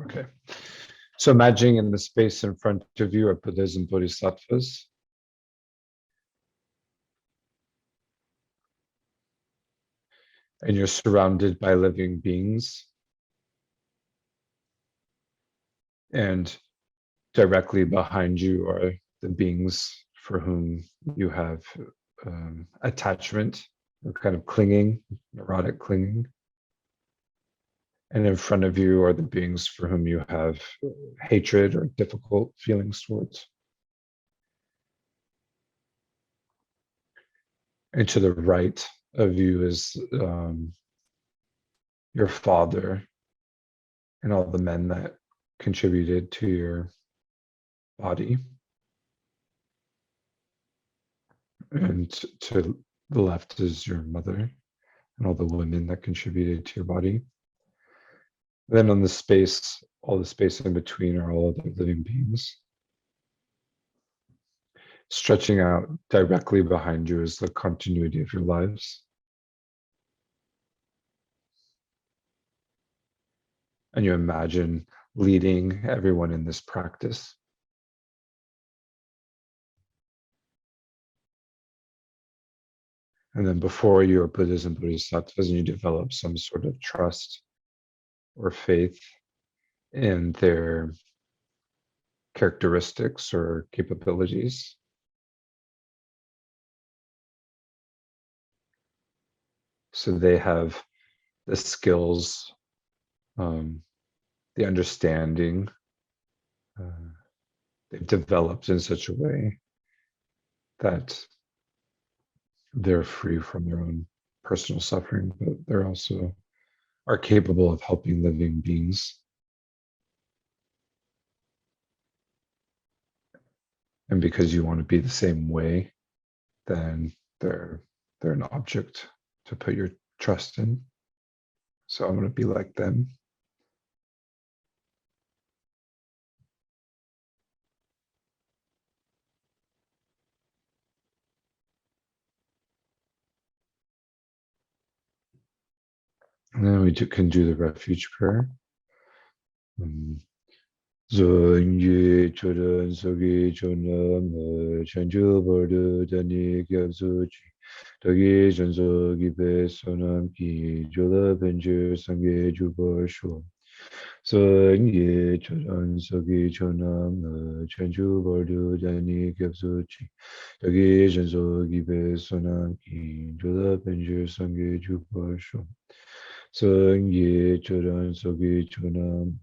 Okay. So imagining in the space in front of you are Buddhas and Bodhisattvas. And you're surrounded by living beings. And directly behind you are the beings for whom you have attachment or kind of clinging, neurotic clinging. And in front of you are the beings for whom you have hatred or difficult feelings towards. And to the right of you is your father and all the men that contributed to your body. And to the left is your mother and all the women that contributed to your body. Then on the space, all the space in between are all the living beings. Stretching out directly behind you is the continuity of your lives. And you imagine leading everyone in this practice. And then before you are Buddhas and Bodhisattvas, and you develop some sort of trust or faith in their characteristics or capabilities. So they have the skills, the understanding, they've developed in such a way that they're free from their own personal suffering, but they're also are capable of helping living beings. And because you want to be the same way, then they're an object to put your trust in. So I want to be like them. And then we can do the refuge prayer. Zonye choran sogi chonam chanju bordu dani gyabzuchi togi chanzo gibe sonam ki jola benjir sangye juba shuam. Zonye choran sogi chonam chanju bordu dani gyabzuchi togi chanzo gibe sonam ki jola benjir sangye juba shuam. Sangye choran sogi chonam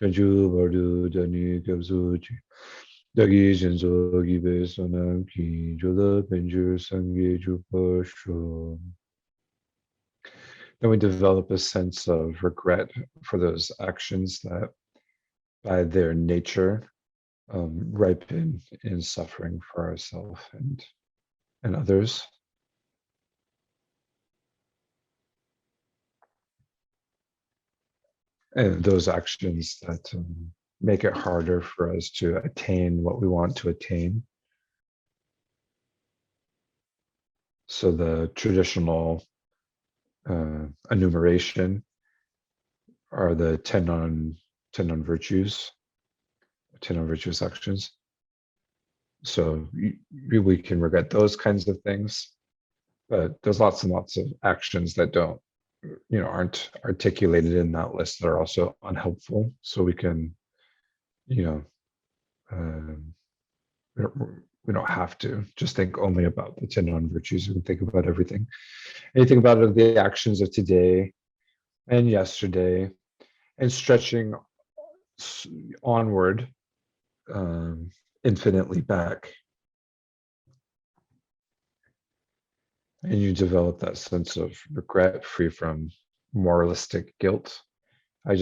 chanju bardu dani gyabzuchi dagi jinzo gibe sonam ki jola benjur sangye jupa sho. Then we develop a sense of regret for those actions that by their nature ripen in suffering for ourselves and others. And those actions that make it harder for us to attain what we want to attain. So the traditional enumeration are the 10 non-virtues, 10 non-virtuous actions. So we can regret those kinds of things, but there's lots and lots of actions that don't, aren't articulated in that list that are also unhelpful. So we can, we don't have to just think only about the 10 non-virtues. We can think about everything. Anything about the actions of today and yesterday, and stretching onward infinitely back. And you develop that sense of regret, free from moralistic guilt. I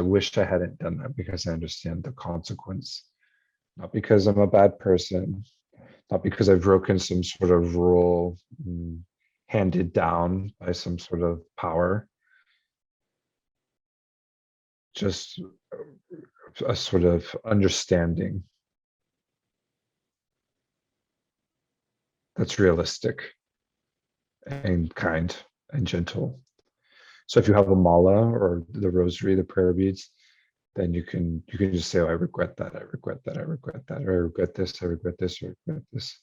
wish I hadn't done that because I understand the consequence. Not because I'm a bad person, not because I've broken some sort of rule handed down by some sort of power. Just a sort of understanding that's realistic and kind and gentle. So if you have a mala or the rosary, the prayer beads, then you can just say, oh, I regret that, I regret that, I regret that, or I regret this, I regret this, or I regret this.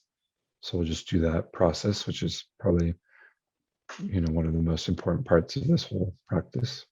So we'll just do that process, which is probably, one of the most important parts of this whole practice.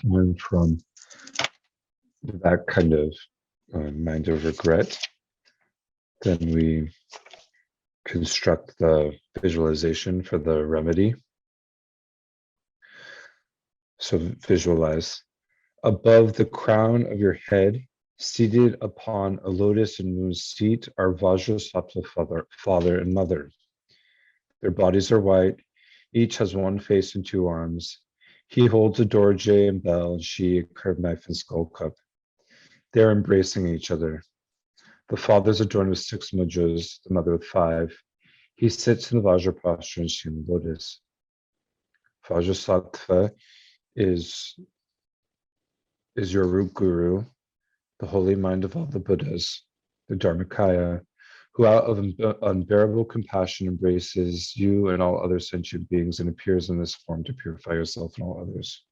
And from that kind of mind of regret, then we construct the visualization for the remedy. So visualize above the crown of your head, seated upon a lotus and moon seat, are Vajrasattva father and mother. Their bodies are white. Each has one face and two arms. He holds a dorje and bell, and she a curved knife and skull cup. They are embracing each other. The father is adorned with 6 mudras, the mother with 5. He sits in the Vajra posture and she in the lotus. Vajrasattva is your root guru, the holy mind of all the Buddhas, the Dharmakaya, who out of unbearable compassion embraces you and all other sentient beings and appears in this form to purify yourself and all others.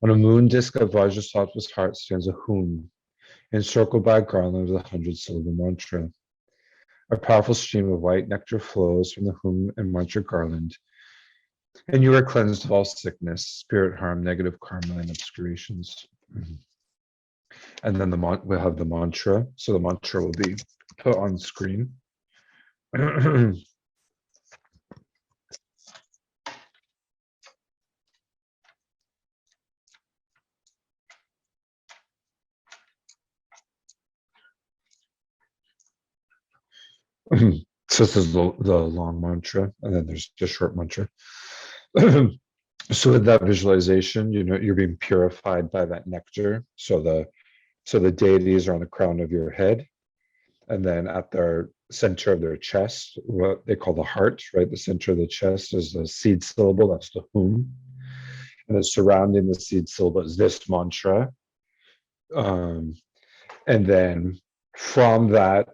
On a moon disk of Vajrasattva's heart stands a hoon, encircled by a garland of the 100-syllable mantra. A powerful stream of white nectar flows from the hum and mantra garland, and you are cleansed of all sickness, spirit harm, negative karma, and obscurations. And then we'll have the mantra. So the mantra will be put on screen. So this is the long mantra, and then there's the short mantra. So with that visualization, you're being purified by that nectar. So the deities are on the crown of your head, and then at their center of their chest, what they call the heart, right? The center of the chest is the seed syllable, that's the hum. And then surrounding the seed syllable is this mantra. And then from that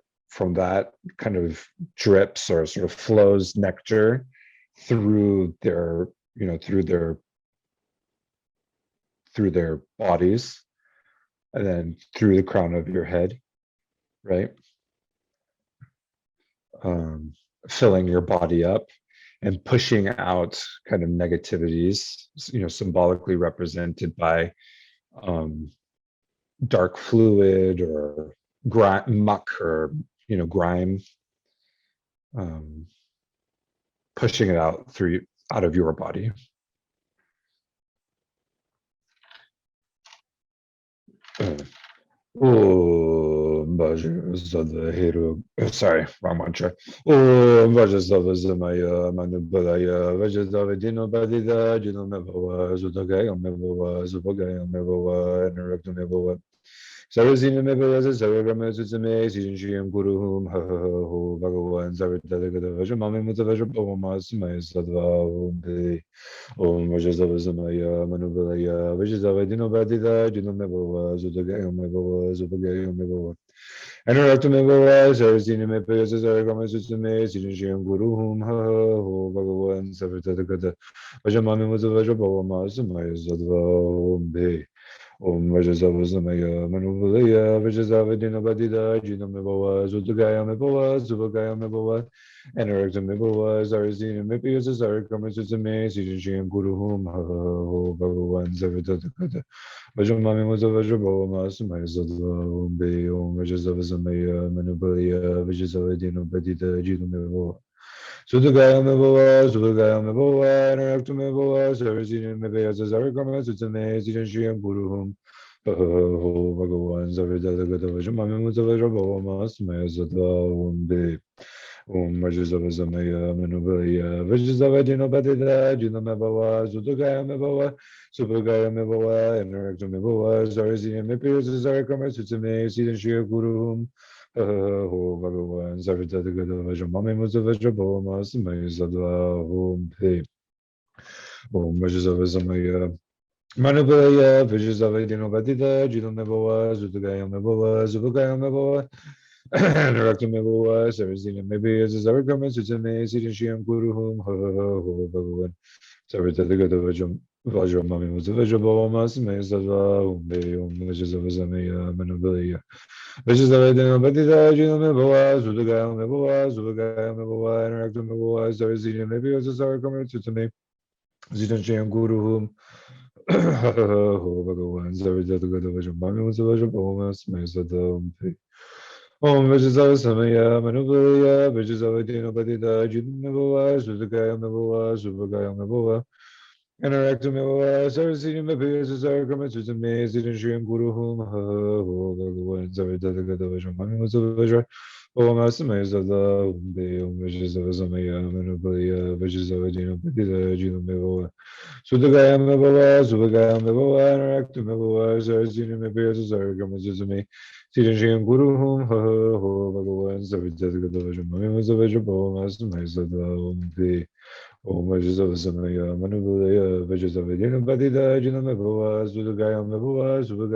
kind of drips or sort of flows nectar through their through their bodies, and then through the crown of your head, right? Filling your body up and pushing out kind of negativities, symbolically represented by dark fluid or muck or grime, pushing it out of your body. Sorry, wrong mantra. Vajrasattva SAMAYA MANUPALAYA Vajrasattva DINOPHA ANURAKTO Sarvazina Mebelasa Sarvama SUTAME SHRIYAM KURU BHAGAVAN TATHAGATA VAJRA MAME MUNTSA VAJRA BHAVA SAMAYA SATTVA OM Vajrasattva SAMAYA MANUPALAYA Vajrasattva DINOPHA TITHA SUPO ANURAKTO Sarvazina Mebelasa Sarvama SUTAME SHRIYAM KURU BHAGAVAN TATHAGATA VAJRA MAME MUNTSA VAJRA BHAVA SAMAYA SATTVA Om Vajrasattva SAMAYA MANUPALAYA Vajrasattva DINOPHA TITHA SUTO ANURAKTO Sarvazina Mebelasa Sarvama SUTAME SHRIYAM KURU BHAGAVAN TATHAGATA VAJRA MAME MUNTSA VAJRA BHAVA SAMAYA SATTVA Om Vajrasattva SAMAYA MANUPALAYA Vajrasattva DINOPHA TITHA SUTO ANURAKTO Sarvazina Mebelasa Sarvama SUTAME SHRIYAM KURU BHAGAVAN TATHAGATA VAJRA MAME MUNTSA VAJRA BHAVA SAMAYA SATTVA Om Vajrasattva SAMAYA MANUPALAYA Vajrasattva DINOPHA TITHA SUTO ANURAKTO Sarvazina Mebelasa Sarvama SUTAME SHRIYAM KURU BHAGAVAN TATHAGATA VAJRA MAME MUNTSA VAJRA BHAVA SAMAYA SATTVA Om Vajrasattva SAMAYA MANUPALAYA Vajrasattva DINOPHA TITHA SUTO ANURAKTO Sarvazina Mebelasa Sarvama SUTAME SHRIYAM KURU BHAGAVAN TATHAGATA VAJRA MAME MUNTSA VAJRA BHAVA SAMAYA SATTVA Om Vajrasattva SAMAYA MANUPALAYA Vajrasattva DINOPHA TITHA SUTO ANURAKTO Sarvazina Mebelasa Sarvama SUTAME SHRIYAM KURU BHAGAVAN TATHAGATA VAJRA MAME MUNTSA VAJRA BHAVA SAMAYA SATTVA Om Vajrasattva SAMAYA MANUPALAYA Vajrasattva DINOPHA TITHA SUTO ANURAKTO Sarvazina Mebelasa Sarvama SUTAME SHRIYAM KURU BHAGAVAN TATHAGATA VAJRA MAME MUNTSA VAJRA BHAVA SAMAYA SATTVA Om Vajrasattva SAMAYA MANUPALAYA Vajrasattva DINOPHA TITHA SUTO ANURAKTO Sarvazina Mebelasa Sarvama SUTAME SHRIYAM KURU BHAGAVAN TATHAGATA VAJRA MAME MUNTSA VAJRA BHAVA SAMAYA SATTVA Om Vajrasattva SAMAYA MANUPALAYA Vajrasattva DINOPHA TITHA SUTO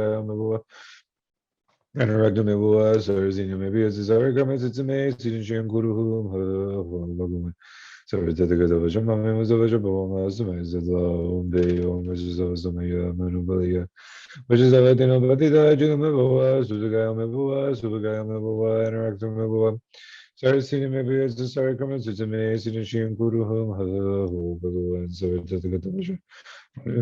ANURAKTO Sarvazina Mebelasa Sarvama SUTAME SHRIYAM KURU BHAGAVAN TATHAGATA VAJRA MAME MUNTSA VAJRA BHAVA SAMAYA SATTVA Om Vajrasattva SAMAYA MANUPALAYA Vajrasattva DINOPHA TITHA SUTO ANURAKTO Sarasini maybe as the Sarakamas, it's amazing and she and Guru Hum, Ho, Bhagavan, Sarasini,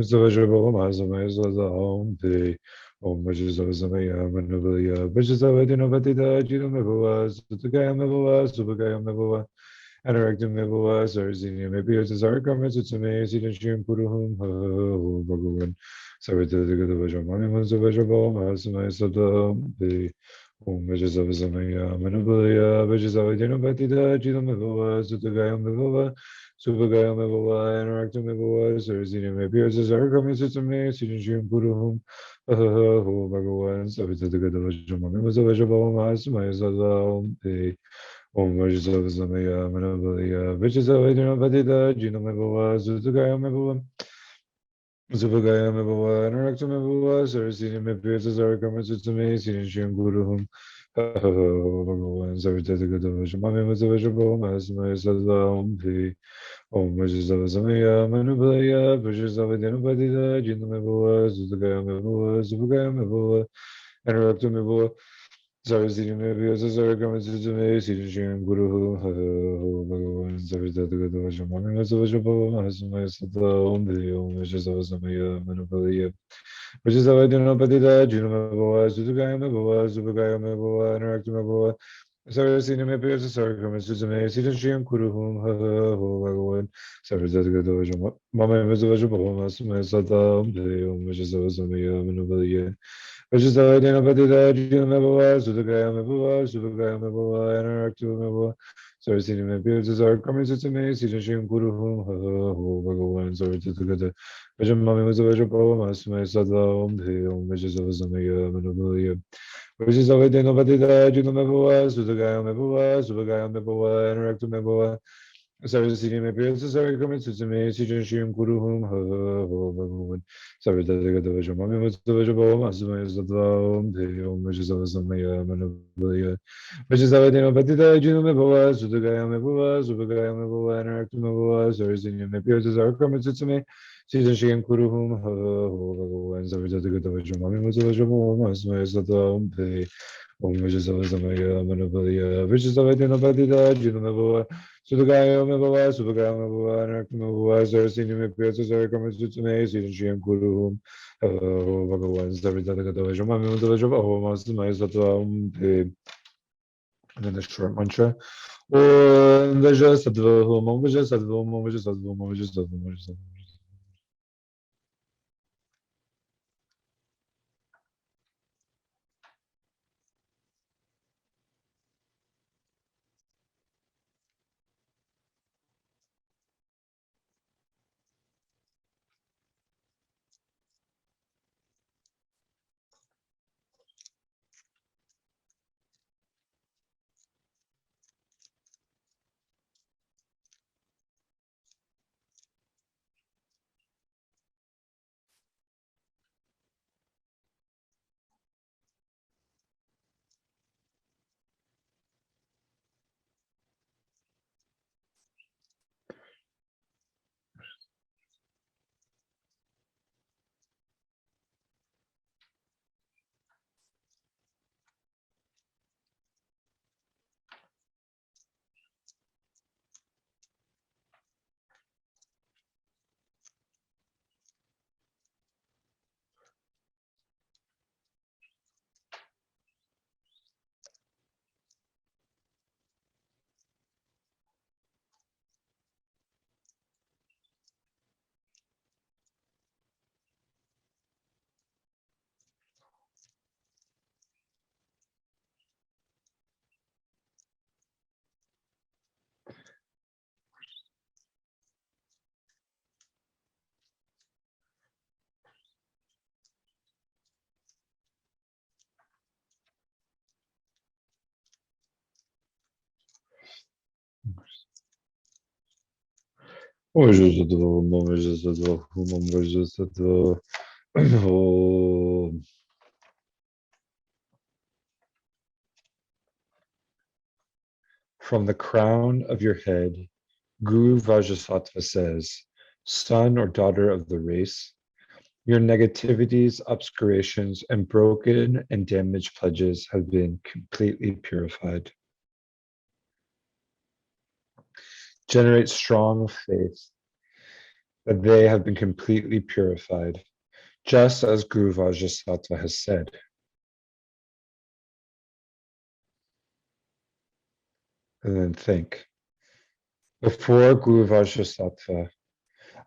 Zavajra Masamaya Om Pe, Om Vajrasattva, MANUPALAYA, Vajrasattva, DENOPHA, TITHA, Mevoa, Sutakaya Mevoa, Subhagaya Mevoa, ANURAKTO Mevoa, Sarasini, maybe as the Sarakamas, it's amazing and she and Guru Hum, Ho, Bhagavan, Sarasini, Vajra Mami Vajra Masamaya Om Pe. Om Vajrasattva Manupalaya Vajrasattva Dinopatita Jita Mevava Sutagaya Mevava Subhagaya Mevava Anuracta Mevava Sarasini Mepias Sarkami Sutame Siddhim Puruhum Ho Bhagavan Savitagata Vajramami Vajrabhava Mahamaya Sada Om Te Om Vajrasattva Manupalaya Vajrasattva Dinopatita Jita Mevava Sutagaya Mevava Subhagaya Mevava Anuracta Mevava Sarasini Mepias Sarkami Sutame Siddhim Puruhum Bhagavan Savitagata Vajramami Vajrabhava Mahamaya Sada Om Te Om Vajrasattva Manupalaya Vajrasattva Dinopatita Jita Mevava Sutagaya Mevava Subhagaya Mevava Anuracta Mevava Sarasini Mepias Sarkami Sutame Siddhim Puruhum Bhagavan Savitagata Vajramami Vajrabhava Mahamaya Sada Om Te Om Vajrasattva Manupalaya Vajrasattva Dinopatita Jita Mevava Sutagaya Mevava Subhagaya Mevava Anuracta Mevava Sarasini Mepias Sarkami Sutame Siddhim Puruhum Bhagavan Savitagata Vajramami Vajrabhava Mahamaya Sada Om Te Om Vajrasattva Manupalaya Vajrasattva Dinopatita Jita Mevava Sutagaya Mevava Subhagaya Mevava Anuracta Mevava Sarasini Mepias Sarkami Sutame Siddhim Puruhum Bhagavan Savitagata Vajramami Vajrabhava Mahamaya Sada Om Te Om Vajrasattva Manupalaya Vajrasattva Dinopatita Jita Mevava Sutagaya Mevava Subhagaya Mevava Anuracta Mevava Sarasini Mepias Sarkami Sutame Siddhim Puruhum Bhagavan Savitagata Vajramami Vajrabhava Mahamaya Sada Om Te Om Vajrasattva Manupalaya Vajrasattva Dinopatita Jita Mevava Sutagaya Mevava Subhagaya Mevava Anuracta Mevava Sarasini Mepias Sarkami Sutame Siddhim Puruhum Bhagavan Savitagata Vajramami Vajrabhava Mahamaya Sada Om Te Om Vajrasattva Manupalaya Vajrasattva Dinopatita Jita Mevava Sutagaya Mevava Subhagaya Mevava Anuracta Mevava Sarasini Mepias Sarkami Sutame Siddhim Puruhum Bhagavan Savitagata Vajramami Vajrabhava Mahamaya Sada Om Te. And then the short mantra. Om Vajrasattva Om Vajrasattva Om Vajrasattva Om Vajrasattva Om Vajrasattva. Om Vajrasattva Om Vajrasattva Om Vajrasattva Om. From the crown of your head, Guru Vajrasattva says, son or daughter of the race, your negativities, obscurations, and broken and damaged pledges have been completely purified. generate strong faith that they have been completely purified, just as Guru Vajrasattva has said. And then think, before Guru Vajrasattva,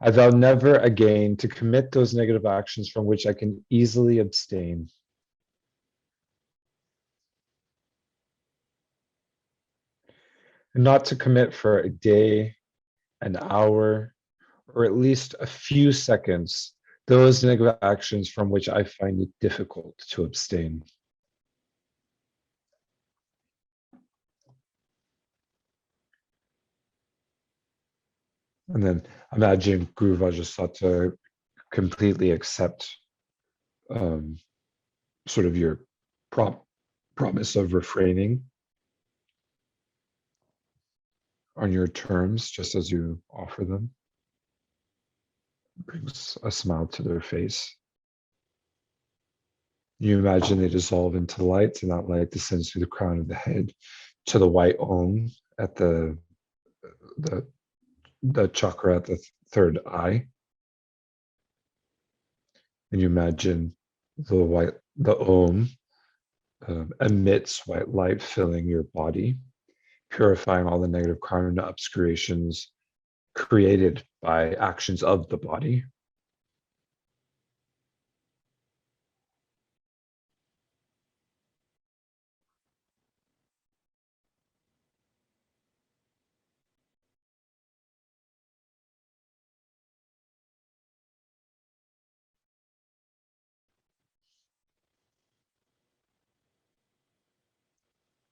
I vow never again to commit those negative actions from which I can easily abstain. And not to commit for a day, an hour, or at least a few seconds, those negative actions from which I find it difficult to abstain. And then imagine Guru Vajrasattva completely accept sort of your promise of refraining on your terms, just as you offer them. It brings a smile to their face. You imagine they dissolve into light, and that light descends through the crown of the head to the white Om at the chakra at the third eye. And you imagine the Om emits white light filling your body, purifying all the negative karma obscurations created by actions of the body.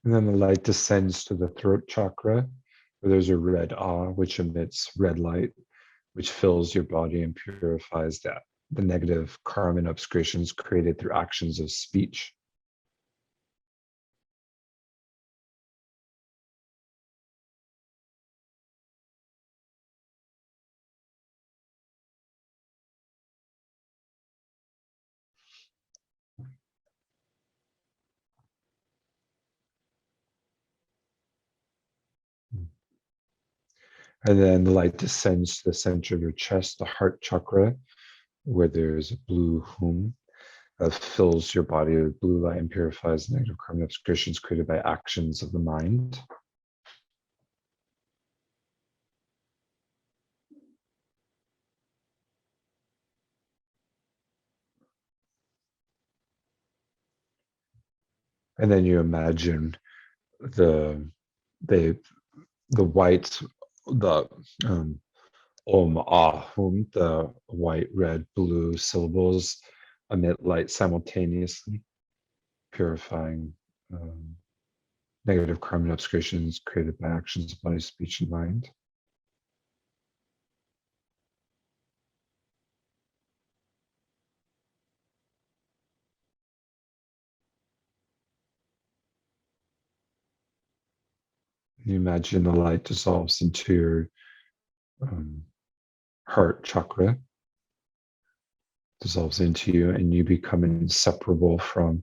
And then the light descends to the throat chakra, where there's a red Ah, which emits red light, which fills your body and purifies the negative karma and obscurations created through actions of speech. And then the light descends to the center of your chest, the heart chakra, where there's a blue hum that fills your body with blue light and purifies negative karma obscurations created by actions of the mind. And then you imagine the white, the Om Ah Hum, the white, red, blue syllables emit light simultaneously, purifying negative karma and obscurations created by actions of body, speech, and mind. You imagine the light dissolves into your heart chakra, dissolves into you, and you become inseparable from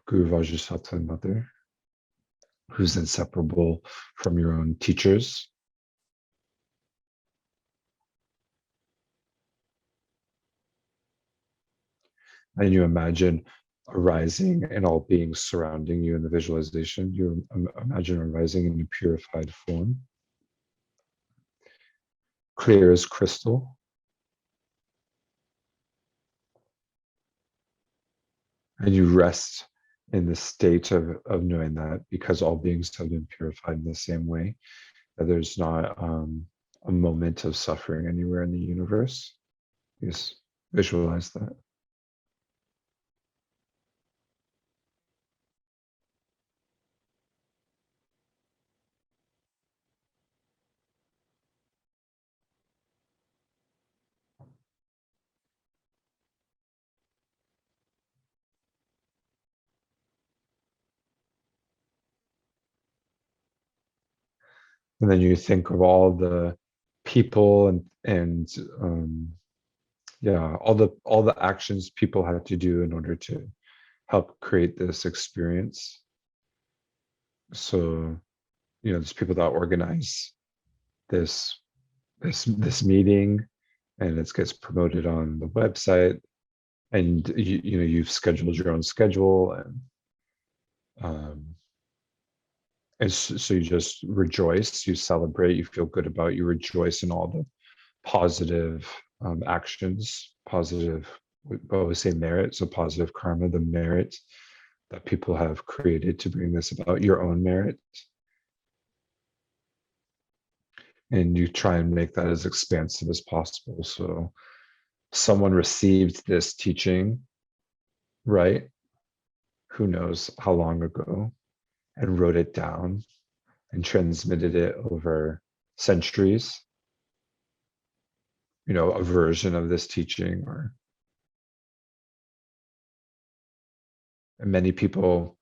Guru Vajrasattva Mother, who's inseparable from your own teachers. And you imagine arising and all beings surrounding you in the visualization. You imagine arising in a purified form, clear as crystal. And you rest in the state of knowing that because all beings have been purified in the same way, that there's not a moment of suffering anywhere in the universe. Just visualize that. And then you think of all the people and yeah, all the actions people have to do in order to help create this experience. So, there's people that organize this meeting, and it gets promoted on the website, and you know, you've scheduled your own schedule, and so you just rejoice, you celebrate, you feel good about, you rejoice in all the positive actions, positive, we always say merit, so positive karma, the merit that people have created to bring this about, your own merit. And you try and make that as expansive as possible. So someone received this teaching, right? Who knows how long ago, and wrote it down and transmitted it over centuries, you know, a version of this teaching, or and many people,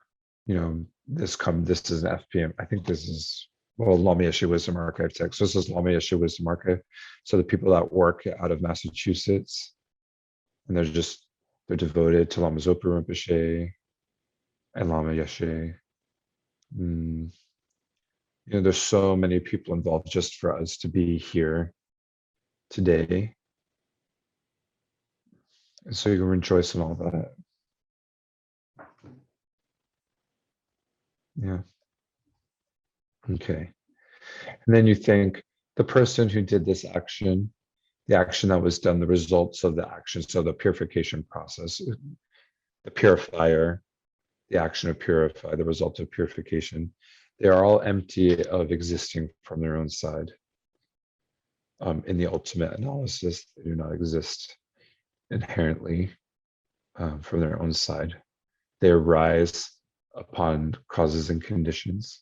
you know, this is an FPM. I think this is, well, LAMA YESHE Wisdom Archive text. So this is LAMA YESHE Wisdom Archive. So the people that work out of Massachusetts, and they're devoted to Lama Zopa Rinpoche and LAMA YESHE. You know, there's so many people involved just for us to be here today. And so you can rejoice in all that. Yeah. Okay. And then you think the person who did this action, the action that was done, the results of the action, so the purification process, the purifier, the action of purify, the result of purification, they are all empty of existing from their own side. In the ultimate analysis, they do not exist inherently from their own side. They arise upon causes and conditions.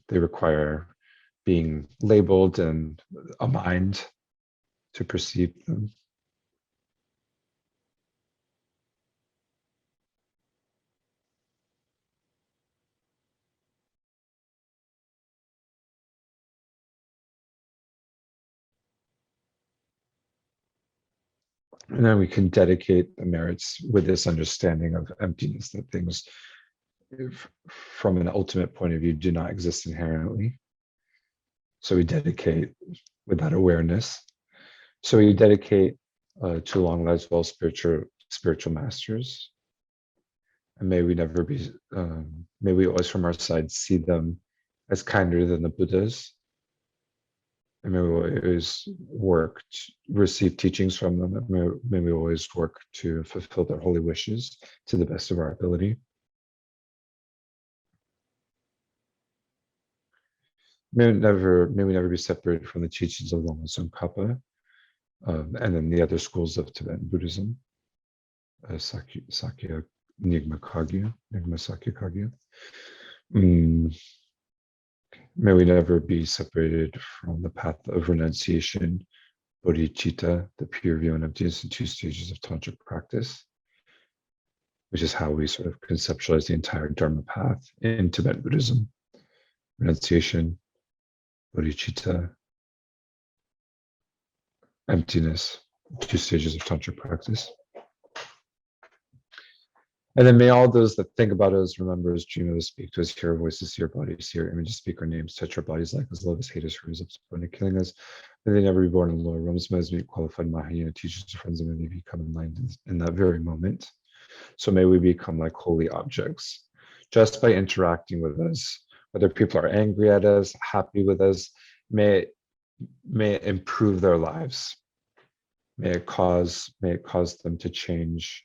They require being labeled and a mind to perceive them. And then we can dedicate the merits with this understanding of emptiness, that things from an ultimate point of view do not exist inherently. So we dedicate with that awareness. So we dedicate to long lives, well, spiritual masters. And may we never be, may we always from our side see them as kinder than the Buddhas. And may we always work to receive teachings from them. May we always work to fulfill their holy wishes to the best of our ability. May we never be separated from the teachings of Lama Tsongkhapa, and then the other schools of Tibetan Buddhism, Sakya Nyingma Kagyu, Nyingma Sakya Kagyu. May we never be separated from the path of renunciation, bodhicitta, the pure view and emptiness, in 2 stages of tantric practice, which is how we sort of conceptualize the entire Dharma path in Tibetan Buddhism. Renunciation, bodhicitta, emptiness, 2 stages of tantric practice. And then may all those that think about us, remember us, dream of us, speak to us, hear our voices, see our bodies, see our images, speak our names, touch our bodies, like us, love us, hate us, hurt us, upset us, killing us. May they never be born in lower realms. May us meet qualified Mahayana teachers and friends, and may they become enlightened in that very moment. So may we become like holy objects just by interacting with us, whether people are angry at us, happy with us, may it improve their lives. May it cause them to change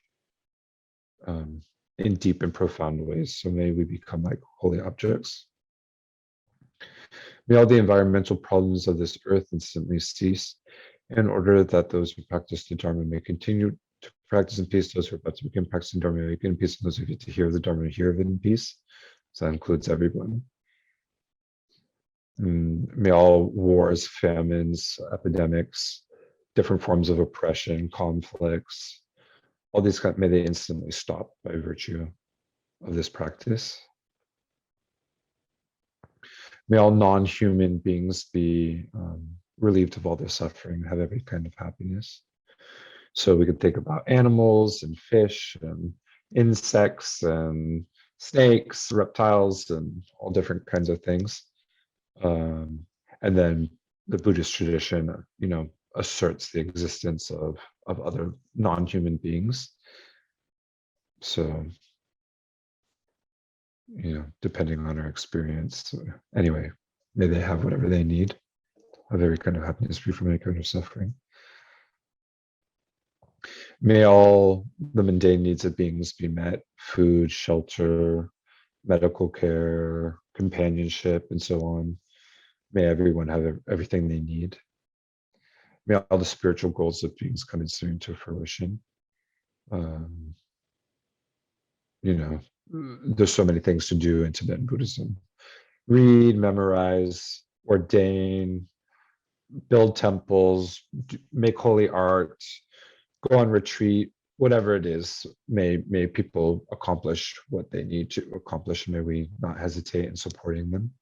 in deep and profound ways. So may we become like holy objects. May all the environmental problems of this earth instantly cease, in order that those who practice the Dharma may continue to practice in peace. Those who are about to begin practicing Dharma may begin in peace, and those who get to hear the Dharma hear of it in peace. So that includes everyone. May all wars, famines, epidemics, different forms of oppression, conflicts, all these, may they instantly stop by virtue of this practice. May all non-human beings be relieved of all their suffering, have every kind of happiness. So we could think about animals and fish and insects and snakes, reptiles, and all different kinds of things. And then the Buddhist tradition, asserts the existence of other non-human beings. So, depending on our experience. Anyway, may they have whatever they need, of every kind of happiness, free from any kind of suffering. May all the mundane needs of beings be met: food, shelter, medical care, companionship, and so on. May everyone have everything they need. May all the spiritual goals of beings come into fruition. There's so many things to do in Tibetan Buddhism. Read, memorize, ordain, build temples, make holy art, go on retreat, whatever it is. May people accomplish what they need to accomplish. May we not hesitate in supporting them.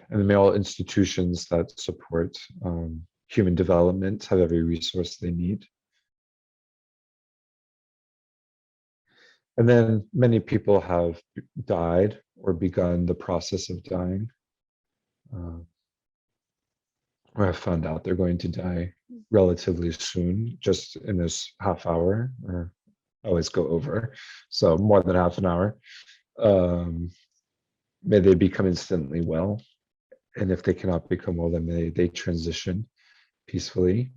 And may all institutions that support human development have every resource they need. And then many people have died or begun the process of dying, or have found out they're going to die relatively soon, just in this half hour, or I always go over, so more than half an hour. May they become instantly well. And if they cannot become well, then they transition peacefully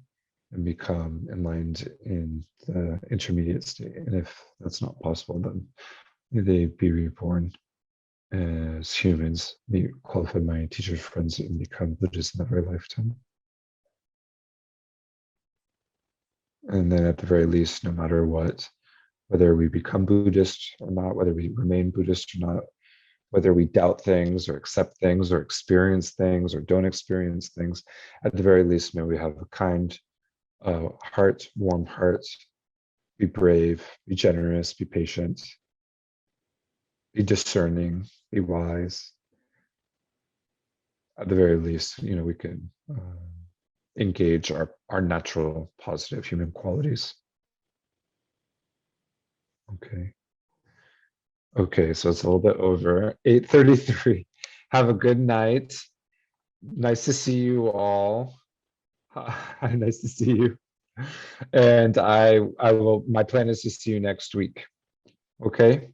and become enlightened in the intermediate state. And if that's not possible, then they be reborn as humans, meet qualified mind teachers, friends, and become Buddhists in that very lifetime. And then at the very least, no matter what, whether we become Buddhist or not, whether we remain Buddhist or not, whether we doubt things or accept things or experience things or don't experience things, at the very least, may we have a kind heart, warm heart, be brave, be generous, be patient, be discerning, be wise. At the very least, we can engage our natural positive human qualities. Okay, so it's a little bit over 8:33. Have a good night. Nice to see you all. Nice to see you. And my plan is to see you next week. Okay.